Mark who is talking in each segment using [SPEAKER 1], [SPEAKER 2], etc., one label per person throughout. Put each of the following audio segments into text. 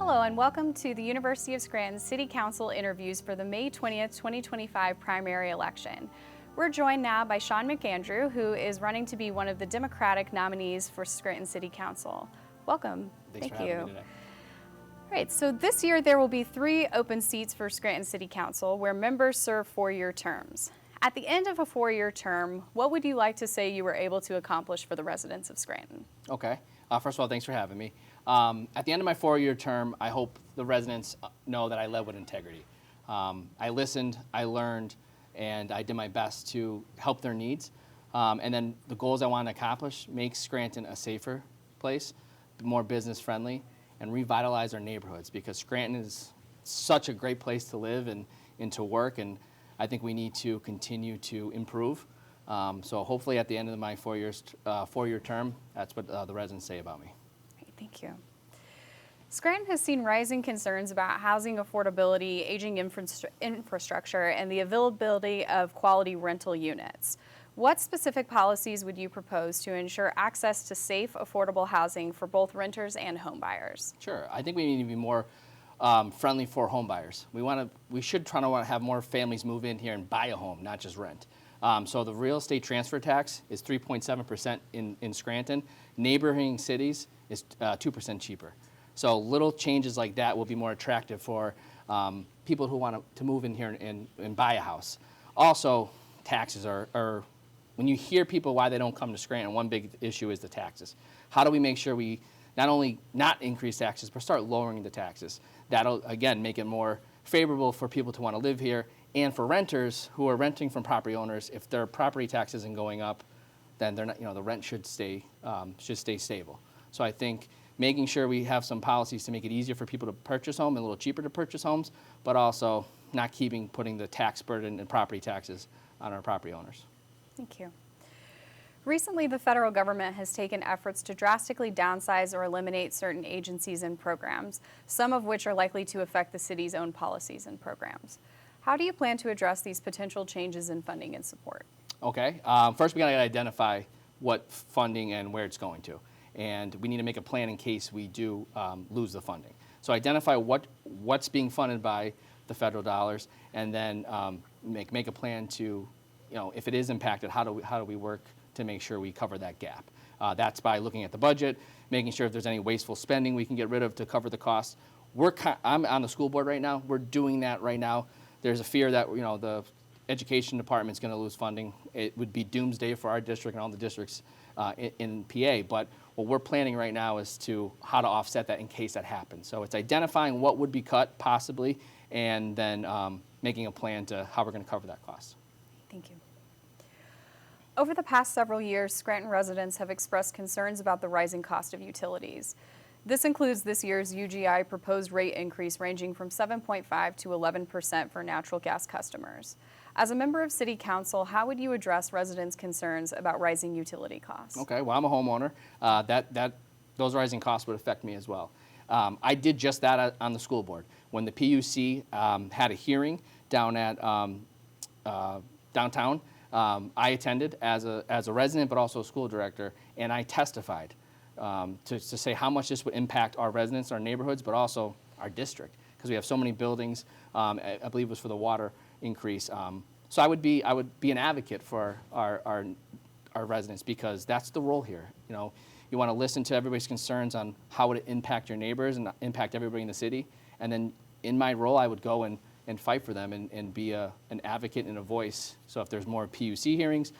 [SPEAKER 1] Hello and welcome to the University of Scranton City Council interviews for the May 20th, 2025 primary election. We're joined now by Sean McAndrew, who is running to be one of the Democratic nominees for Scranton City Council. Welcome.
[SPEAKER 2] Thanks for having me today.
[SPEAKER 1] All right, so this year there will be 3 open seats for Scranton City Council where members serve 4-year terms. At the end of a 4-year term, what would you like to say you were able to accomplish for the residents of Scranton?
[SPEAKER 2] Okay. First of all, thanks for having me. At the end of my 4-year term, I hope the residents know that I led with integrity. I listened, I learned, and I did my best to help their needs. And then the goals I want to accomplish: make Scranton a safer place, more business friendly, and revitalize our neighborhoods, because Scranton is such a great place to live and to work, and I think we need to continue to improve. So hopefully at the end of my 4-year term, that's what the residents say about me.
[SPEAKER 1] Great, thank you. Scranton has seen rising concerns about housing affordability, aging infrastructure, and the availability of quality rental units. What specific policies would you propose to ensure access to safe, affordable housing for both renters and home buyers?
[SPEAKER 2] Sure. I think we need to be more friendly for home buyers. We should try to have more families move in here and buy a home, not just rent. So the real estate transfer tax is 3.7% in Scranton. Neighboring cities is 2% cheaper. So little changes like that will be more attractive for people who want to move in here and buy a house. Also, taxes are when you hear people why they don't come to Scranton, one big issue is the taxes. How do we make sure we not only not increase taxes, but start lowering the taxes? That'll, again, make it more favorable for people to want to live here. And for renters who are renting from property owners, if their property tax isn't going up, then they're not, the rent should stay stable. So I think making sure we have some policies to make it easier for people to purchase homes and a little cheaper to purchase homes, but also not putting the tax burden and property taxes on our property owners.
[SPEAKER 1] Thank you. Recently, the federal government has taken efforts to drastically downsize or eliminate certain agencies and programs, some of which are likely to affect the city's own policies and programs. How do you plan to address these potential changes in funding and support?
[SPEAKER 2] Okay. First, we got to identify what funding and where it's going to. And we need to make a plan in case we do lose the funding. So identify what's being funded by the federal dollars, and then make a plan to, if it is impacted, how do we work to make sure we cover that gap? That's by looking at the budget, making sure if there's any wasteful spending we can get rid of to cover the costs. I'm on the school board right now. We're doing that right now. There's a fear that the education department's going to lose funding. It would be doomsday for our district and all the districts in PA. But what we're planning right now is how to offset that in case that happens. So it's identifying what would be cut possibly, and then making a plan to how we're going to cover that cost.
[SPEAKER 1] Thank you. Over the past several years, Scranton residents have expressed concerns about the rising cost of utilities. This includes this year's UGI proposed rate increase ranging from 7.5% to 11% for natural gas customers. As a member of City Council, how would you address residents' concerns about rising utility costs?
[SPEAKER 2] Okay, well, I'm a homeowner. Those rising costs would affect me as well. I did just that on the school board. When the PUC had a hearing down at downtown, I attended as a resident, but also a school director, and I testified to say how much this would impact our residents, our neighborhoods, but also our district, because we have so many buildings. I believe it was for the water increase. So I would be an advocate for our residents, because that's the role here. You want to listen to everybody's concerns on how would it impact your neighbors and impact everybody in the city. And then in my role, I would go and fight for them and be an advocate and a voice. So if there's more PUC hearings,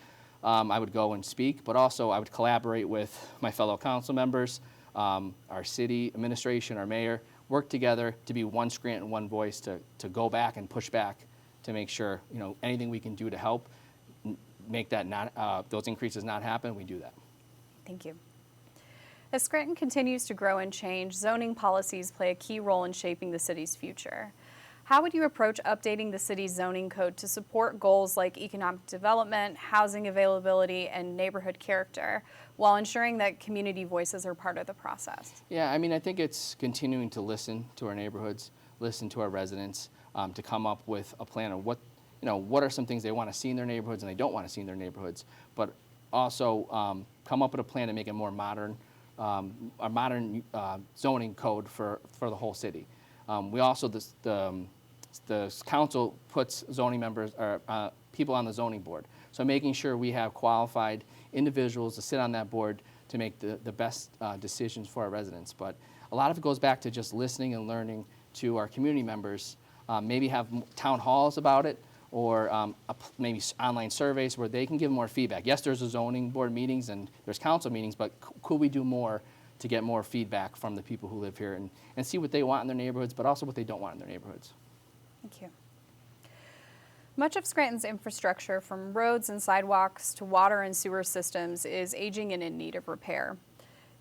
[SPEAKER 2] I would go and speak, but also I would collaborate with my fellow council members, our city administration, our mayor, work together to be one Scranton, one voice to go back and push back to make sure anything we can do to help make that those increases not happen, we do that.
[SPEAKER 1] Thank you. As Scranton continues to grow and change, zoning policies play a key role in shaping the city's future. How would you approach updating the city's zoning code to support goals like economic development, housing availability, and neighborhood character, while ensuring that community voices are part of the process?
[SPEAKER 2] Yeah, I think it's continuing to listen to our neighborhoods, listen to our residents, to come up with a plan of what are some things they want to see in their neighborhoods and they don't want to see in their neighborhoods, but also come up with a plan to make it more modern our modern zoning code for the whole city. We also, the council puts zoning members or people on the zoning board. So making sure we have qualified individuals to sit on that board to make the best decisions for our residents. But a lot of it goes back to just listening and learning to our community members, maybe have town halls about it, or maybe online surveys where they can give more feedback. Yes, there's a zoning board meetings and there's council meetings, but could we do more to get more feedback from the people who live here and see what they want in their neighborhoods, but also what they don't want in their neighborhoods?
[SPEAKER 1] Thank you. Much of Scranton's infrastructure, from roads and sidewalks to water and sewer systems, is aging and in need of repair.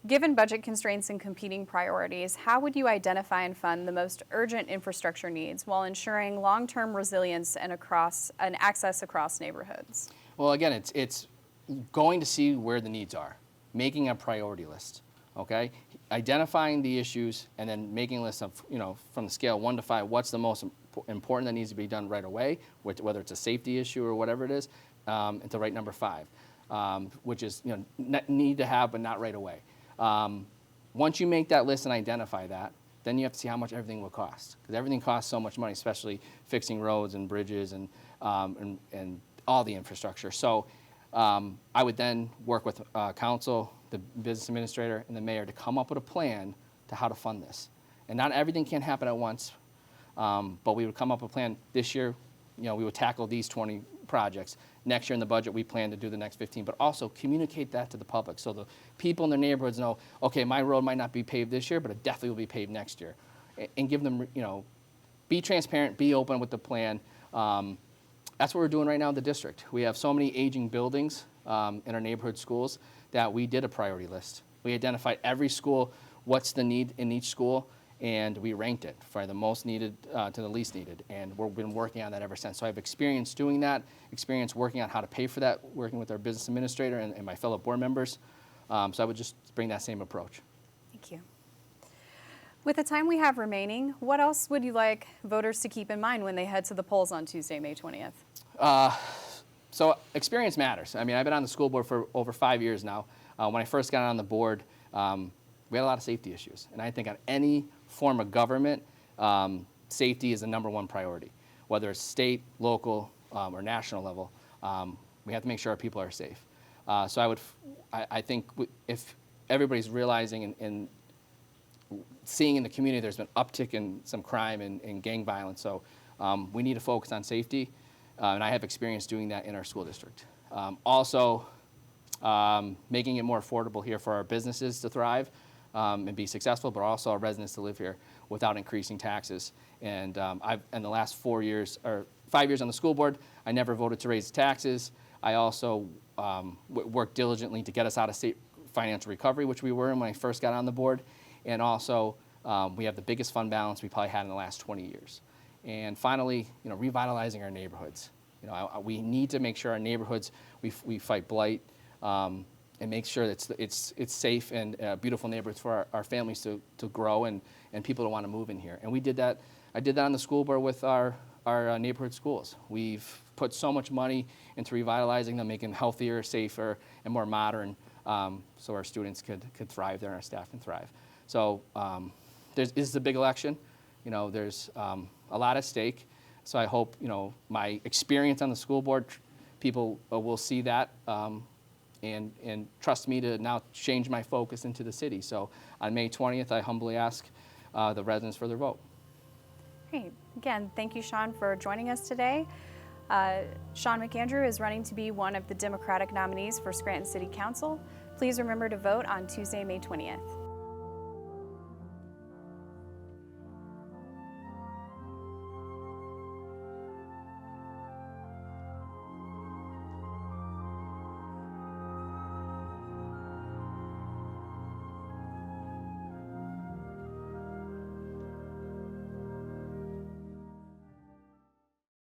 [SPEAKER 1] Given budget constraints and competing priorities, how would you identify and fund the most urgent infrastructure needs while ensuring long-term resilience and access across neighborhoods?
[SPEAKER 2] Well, again, it's going to see where the needs are, making a priority list, okay? Identifying the issues and then making a list of, from the scale 1 to 5, what's the most important that needs to be done right away, whether it's a safety issue or whatever it is, and to write number 5, which is, need to have but not right away. Once you make that list and identify that, then you have to see how much everything will cost, because everything costs so much money, especially fixing roads and bridges and all the infrastructure. So I would then work with council, the business administrator, and the mayor to come up with a plan to how to fund this. And not everything can happen at once, but we would come up with a plan. This year, we would tackle these 20 projects. Next year in the budget, we plan to do the next 15, but also communicate that to the public so the people in their neighborhoods know, okay, my road might not be paved this year, but it definitely will be paved next year. And give them, be transparent, be open with the plan. That's what we're doing right now in the district. We have so many aging buildings in our neighborhood schools that we did a priority list. We identified every school, what's the need in each school, and we ranked it from the most needed to the least needed. And we've been working on that ever since. So I have experience doing that, experience working on how to pay for that, working with our business administrator and my fellow board members. So I would just bring that same approach.
[SPEAKER 1] Thank you. With the time we have remaining, what else would you like voters to keep in mind when they head to the polls on Tuesday, May 20th?
[SPEAKER 2] So experience matters. I mean, I've been on the school board for over 5 years now. When I first got on the board, we had a lot of safety issues. And I think on any form of government, safety is the #1 priority. Whether it's state, local, or national level, we have to make sure our people are safe. So I think if everybody's realizing and seeing in the community there's been uptick in some crime and gang violence, so we need to focus on safety, and I have experience doing that in our school district. Also, making it more affordable here for our businesses to thrive and be successful, but also our residents to live here without increasing taxes. And I've, in the last 4 years, or 5 years on the school board, I never voted to raise taxes. I also worked diligently to get us out of state financial recovery, which we were in when I first got on the board. And also, we have the biggest fund balance we probably had in the last 20 years. And finally, revitalizing our neighborhoods. We need to make sure our neighborhoods, we fight blight, and make sure that it's safe and beautiful neighborhoods for our families to grow and people to want to move in here. And we did that. I did that on the school board with our neighborhood schools. We've put so much money into revitalizing them, making them healthier, safer, and more modern, so our students could thrive there and our staff can thrive. So this is a big election. There's a lot at stake. So I hope my experience on the school board, people will see that. And trust me to now change my focus into the city. So on May 20th, I humbly ask the residents for their vote.
[SPEAKER 1] Great. Again, thank you, Sean, for joining us today. Sean McAndrew is running to be one of the Democratic nominees for Scranton City Council. Please remember to vote on Tuesday, May 20th.